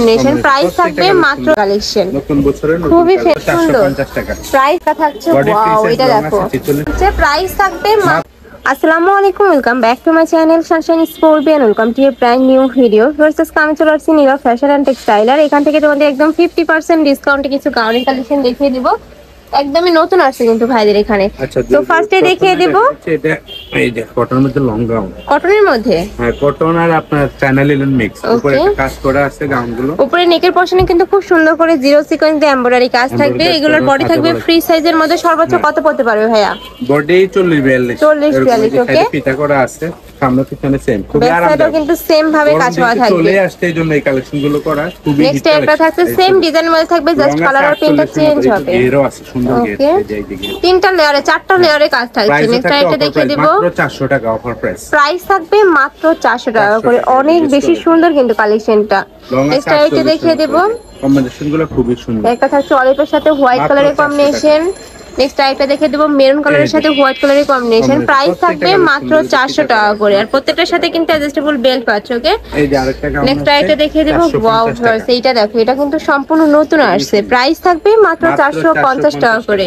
Nation price থাকবে মাত্র collection নতুন বছরের খুবই সুন্দর 450 টাকা প্রাইসটা থাকছে ওয়াও এটা দেখো আচ্ছা প্রাইস থাকবে আসসালামু আলাইকুম welcome back to my channel Sunshine sports welcome to A brand new video versus আমি চলে আসছি নীলা ফ্যাশন এন্ড টেক্সটাইল আর এখান থেকে তোমাদের একদম 50% ডিসকাউন্টে কিছু গাউনের কালেকশন দেখিয়ে দিব একদমই নতুন আসছে কিন্তু ভাইদের এখানে তো ফার্স্টে দেখিয়ে দেব এটা এই যে কটনের মধ্যে লং গাউন কটনের মধ্যে হ্যাঁ কটন আর আপনার চায়না লিনেন মিক্স উপরে কাজ করা আছে গাউনগুলো উপরে নেকের পশনে কিন্তু খুব সুন্দর করে জিরো সিকোয়েন্স দিয়ে এমব্রয়ডারি কাজ থাকবে এগুলোর বডি থাকবে ফ্রি সাইজের মধ্যে সর্বোচ্চ কত পড়তে পারবে ভাইয়া বডি 40 42 ওকে ফিতা করা আছে সামনে পিছনে সেম খুবই আরামদায়ক কিন্তু সেম ভাবে কাজ করা থাকবে চলে আসছে এইজন্য এই কালেকশনগুলো করা খুবই নেক্সট একটা থাকছে সেম ডিজাইনের মধ্যে থাকবে জাস্ট কালার আর প্রিন্টটা চেঞ্জ হবে এরও আছে সুন্দর গেট এই দিকে তিনটা লেয়ারে চারটা লেয়ারে কাজ থাকছে নেক্সট এটা দেখিয়ে দেব মাত্র 400 টাকা অফার প্রাইস থাকবে মাত্র 400 টাকা করে অনেক বেশি সুন্দর কিন্তু কালেকশনটা নেক্সট এটা দেখিয়ে দেব কম্বিনেশনগুলো খুবই সুন্দর একটা থাকছে অলিভের সাথে হোয়াইট কালারের কম্বিনেশন নেক্সট আইটা দেখে দেব মেরুন কালারের সাথে হোয়াইট কালারের কম্বিনেশন প্রাইস থাকবে মাত্র 400 টাকা করে আর প্রত্যেকটার সাথে কিন্তু অ্যাডজাস্টেবল বেল্ট পাচ্ছ ওকে এই যে আরেকটা গাউন নেক্সট আইটা দেখে দেব ওয়াও ভিউয়ার্স এইটা দেখো এটা কিন্তু সম্পূর্ণ নতুন আসছে প্রাইস থাকবে মাত্র 450 টাকা করে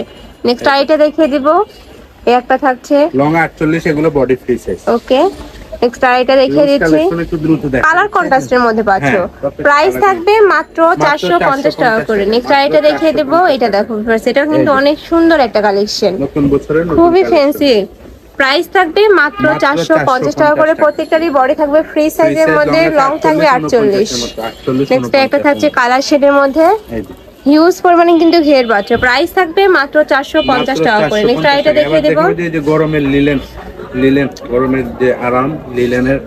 নেক্সট আইটা দেখে দেব এই একটা থাকছে লং 48 এগুলো body free size okay next আইটা দেখিয়ে দিচ্ছি কালার কন্ট্রাস্টের মধ্যে পাচ্ছ প্রাইস থাকবে মাত্র 450 টাকা করে নেক্সট আইটা দেখিয়ে দেব এটা দেখো এটা কিন্তু অনেক সুন্দর একটা কালেকশন নতুন বছরের খুবই ফ্যান্সি প্রাইস থাকবে মাত্র 450 টাকা করে প্রত্যেকটারই বডি থাকবে ফ্রি সাইজের মধ্যে লং থাকবে 48 নেক্সট একটা থাকছে কালার শেডের মধ্যে হিউজ পরিমাণে কিন্তু ঘের পাচ্ছ প্রাইস থাকবে মাত্র 450 টাকা করে নেক্সট আইটা দেখিয়ে দেব এই যে গরমের লিলেন গরমের যে আরাম লিলেনের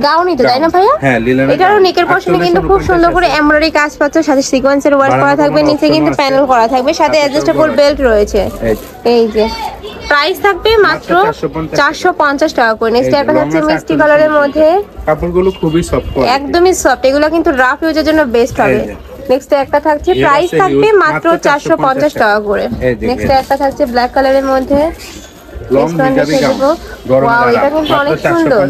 গাউনই তো তাই না ভাইয়া হ্যাঁ লিলেন এটারও নেকের পশনে কিন্তু খুব সুন্দর করে এমব্রয়ডারি কাজ পাচ্ছ সাথে সিকোয়েন্সের ওয়ার্ক করা থাকবে নিচে কিন্তু প্যানেল করা থাকবে সাথে অ্যাডজাস্টেবল বেল্ট রয়েছে এই যে প্রাইস থাকবে মাত্র 450 টাকা করে নেক্সট একটা হচ্ছে মিষ্টি কালারের মধ্যে কাপড়গুলো খুবই সফট একদমই সফট এগুলো কিন্তু রাফ ইউজের জন্য বেস্ট হবে নেক্সট একটা থাকছে প্রাইস থাকবে মাত্র 450 টাকা করে নেক্সট একটা থাকছে ব্ল্যাক কালারের মধ্যে লং হিজাবি গাউন ওয়াও এটা কিন্তু অনেক সুন্দর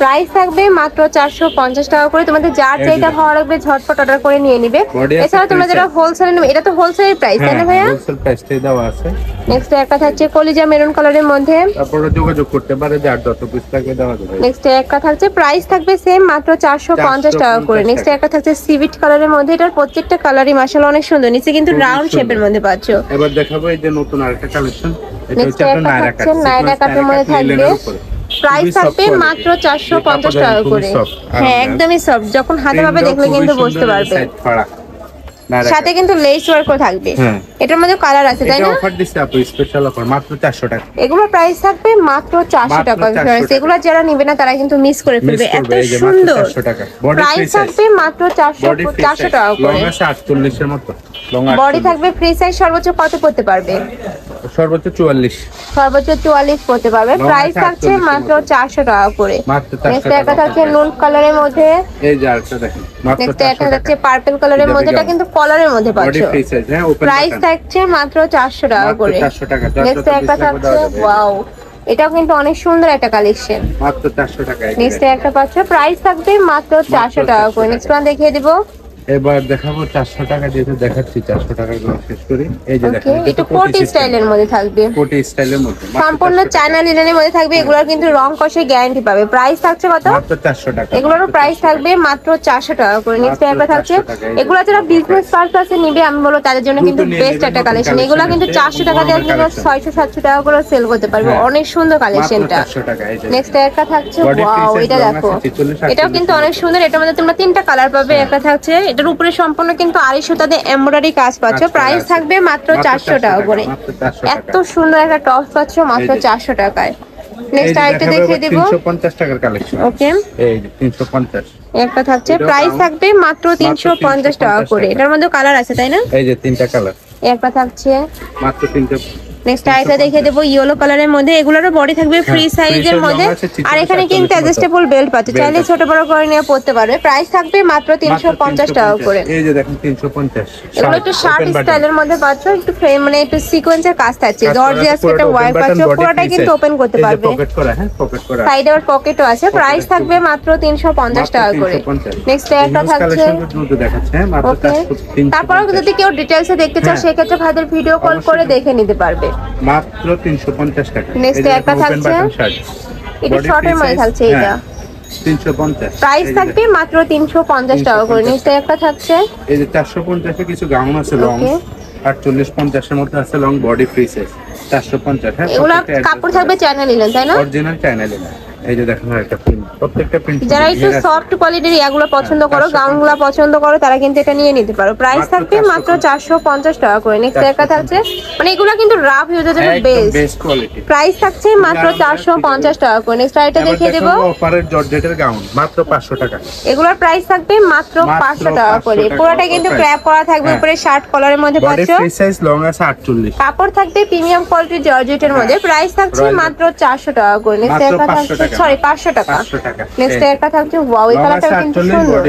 প্রাইস থাকবে মাত্র 450 টাকা করে তোমাদের যার চাইটা ভালো লাগবে ঝটপট অর্ডার করে নিয়ে নিবে এছাড়া তোমরা যারা হোলসেলে নেবে এটা তো হোলসেলের প্রাইস তাই না ভাইয়া হোলসেল প্রাইসটাই দেওয়া আছে নেক্সট একটা থাকছে কলিজা মেরুন কালারের মধ্যে তারপরে যোগাযোগ করতে পারে যার যত পিস লাগবে দেওয়া যাবে নেক্সট একটা থাকছে প্রাইস থাকবে সেম মাত্র 450 টাকা করে নেক্সট একটা থাকছে সিভিট কালারের মধ্যে এটার প্রত্যেকটা কালারই মাশাআল্লাহ অনেক সুন্দর নিচে কিন্তু রাউন্ড শেপের মধ্যে পাচ্ছো এবার দেখাবো এই যে নতুন আরেকটা কালেকশন এটা হচ্ছে আপনার নায়রা কাটের মধ্যে থাকবে প্রাইস থাকবে মাত্র 450 টাকা করে হ্যাঁ একদমই সফট যখন হাতে ভাবে দেখলে কিন্তু বুঝতে পারবে সাথে কিন্তু লেস ওয়ার্কও থাকবে এটার মধ্যে কালার আছে তাই না এটা অফার দিছে আপু স্পেশাল অফার মাত্র 400 টাকা এগুলোর প্রাইস থাকবে মাত্র 400 টাকা এগুলো যারা নেবে না তারা কিন্তু মিস করে ফেলবে এত সুন্দর প্রাইস থাকবে মাত্র 400 টাকা করে লং আছে 48 এর মতো বডি থাকবে ফ্রি সাইজ সর্বোচ্চ কত পড়তে পারবে সর্বোচ্চ 44 পড়তে পারবে প্রাইস থাকছে মাত্র 400 টাকা করে মাত্র 400 নেক্সট একটা থাকছে নুন কালারের মধ্যে এই যে আরেকটা দেখেন মাত্র নেক্সট একটা থাকছে পার্পল কালারের মধ্যে এটা কিন্তু কলারের মধ্যে পাচ্ছো প্রাইস থাকছে মাত্র 400 টাকা করে নেক্সট একটা থাকছে ওয়াও এটাও কিন্তু অনেক সুন্দর একটা কালেকশন মাত্র 400 টাকা নেক্সট একটা পাচ্ছো প্রাইস থাকবে মাত্র 400 টাকা করে নেক্সট ওয়ান দেখিয়ে দেব এবার দেখাবো 400 টাকা যেহেতু দেখাচ্ছি 400 টাকা গুলো শেষ করি এই যে দেখেন এটা কোটি স্টাইলের মধ্যে থাকবে কোটি স্টাইলের মধ্যে সম্পূর্ণ চায়না লিনেনের মধ্যে থাকবে এগুলোর কিন্তু রং কষে গ্যারান্টি পাবে প্রাইস থাকছে কত মাত্র 400 টাকা এগুলোরও প্রাইস থাকবে মাত্র 400 টাকা করে নেক্সট একটা থাকছে এগুলো যারা বিজনেস পারপাসে নেবে আমি বলবো তাদের জন্য কিন্তু বেস্ট একটা কালেকশন এগুলো কিন্তু 400 টাকা দিয়ে আপনি 600 700 টাকা করে সেল করতে পারবে অনেক সুন্দর কালেকশনটা নেক্সট একটা থাকছে ওয়াও এটা দেখো এটাও কিন্তু অনেক সুন্দর এটার মধ্যে তোমরা তিনটা কালার পাবে একটা থাকছে এটার উপরে সম্পূর্ণ কিন্তু আড়াই সুতাতে এমব্রয়ডারি কাজ পাচ্ছ প্রাইস থাকবে মাত্র 400 টাকা করে এত সুন্দর একটা টপ পাচ্ছ মাত্র 400 টাকায় নেক্সট আইটেম দেখিয়ে দেব 350 টাকার কালেকশন ওকে এই 350 একটা থাকছে প্রাইস থাকবে মাত্র 350 টাকা করে এটার মধ্যে কালার আছে তাই না এই যে তিনটা কালার একটা থাকছে মাত্র নেক্সট আইটা দেখে দেবো ইয়েলো কালারের মধ্যে, এগুলোরও বডি থাকবে ফ্রি সাইজের মধ্যে। আর এখানে কিন্তু অ্যাডজাস্টেবল বেল্ট পাচ্ছে, চাইলে ছোট বড় করে নিয়ে পড়তে পারবে। প্রাইস থাকবে মাত্র 350 টাকা করে। এই যে দেখেন 350। এগুলো একটু শার্ট স্টাইলের মধ্যে পাচ্ছ, একটু মানে একটু সিকোয়েন্সের কাজ থাকছে, জর্জিয়াস একটা ওয়ার পাচ্ছ, পুরোটাই কিন্তু ওপেন করতে পারবে। পকেট করা, হ্যাঁ পকেট করা, সাইডে আবার পকেটও আছে। প্রাইস থাকবে মাত্র 350 টাকা করে। নেক্সট একটা থাকছে, দ্রুত দেখাচ্ছে, হ্যাঁ মাত্র 350। তারপরে যদি কেউ ডিটেইলসে দেখতে চায় সেক্ষেত্রে ভাইদের ভিডিও কল করে দেখে নিতে পারবে, মাত্র 350 টাকা। নেক্সট একটা থাকছে, এটা শর্টের মধ্যে থাকছে, এটা 350। প্রাইস থাকবে মাত্র 350 টাকা করে। নেক্সট একটা থাকছে, এই যে 450 এ কিছু গাউন আছে লং, 48-50 এর মধ্যে আছে লং বডি ফ্রি সাইজ 450। হ্যাঁ এগুলা কাপড় থাকবে চায়না লিনেন, তাই না? Original China linen. এই যে দেখেন একটা প্রিন্ট, প্রত্যেকটা প্রিন্ট। যারা একটু সফট কোয়ালিটির ইয়াগুলো পছন্দ করো, গাউনগুলো পছন্দ করো, তারা কিন্তু এটা নিয়ে নিতে পারো। প্রাইস থাকবে মাত্র 450 টাকা করে। নেক্সট একটা থাকছে, মানে এগুলো কিন্তু রাফ ইউজের জন্য বেস্ট কোয়ালিটি। প্রাইস থাকছে মাত্র 450 টাকা করে। নেক্সট আইটা দেখিয়ে দেব, অফারের জর্জেটের গাউন মাত্র 500 টাকা। এগুলোর প্রাইস থাকবে মাত্র 500 টাকা করে। পুরোটা কিন্তু ক্র্যাপ করা থাকবে, উপরে শার্ট কলারের মধ্যে বডি পাচ্ছ, ফ্রি সাইজ লং আছে 48। কাপড় থাকবে প্রিমিয়াম কোয়ালিটির জর্জেটের মধ্যে। প্রাইস থাকছে মাত্র 400 টাকা করে। নেক্সট একটা থাকছে, সরি 500 টাকা। নেক্সট একটা থাকছে, ওয়াও এই কালারটা কিন্তু সুন্দর,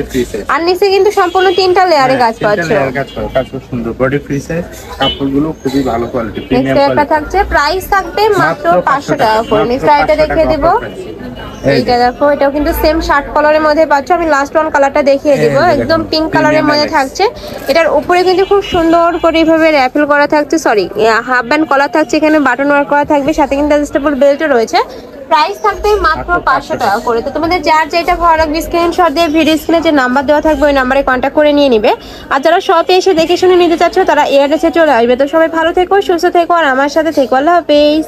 আর নিচে কিন্তু সম্পূর্ণ 3টা লেয়ারে কাজ পাচ্ছ, কাজ খুব সুন্দর, বডি ফ্রি সাইজ, কাপড়গুলো খুবই ভালো কোয়ালিটি, নেক্সট প্রিমিয়াম একটা কোয়ালিটি। থাকছে, প্রাইস থাকবে মাত্র 500 টাকা করে। নেক্সট আইটা দেখিয়ে দেব, এইটা দেখো, এটাও কিন্তু সেম শার্ট কালারের মধ্যে পাচ্ছ। আমি লাস্ট ওয়ান কালারটা দেখিয়ে দেব, একদম পিঙ্ক কালারের মধ্যে থাকছে। এটার উপরে কিন্তু খুব সুন্দর করে এইভাবে র্যাপেল করা থাকছে, সরি হাফ ব্যান্ড কলার থাকছে, এখানে বাটন ওয়ার্ক করা থাকবে, সাথে কিন্তু অ্যাডজাস্টেবল বেল্টও রয়েছে। প্রাইস থাকবে মাত্র 500 টাকা করে। তো তোমাদের যার যেটা ভালো লাগবে স্ক্রিনশট দিয়ে ভিডিও স্ক্রিনে যে নাম্বার দেওয়া থাকবে ওই নাম্বারে কন্ট্যাক্ট করে নিয়ে নিবে। আর যারা শপে এসে দেখে শুনে নিতে চাচ্ছ তারা এয়ারটেসে চলে আসবে। তো সবাই ভালো থেকো, সুস্থ থেকো, আর আমার সাথে থেকো। আল্লাহ হাফেজ।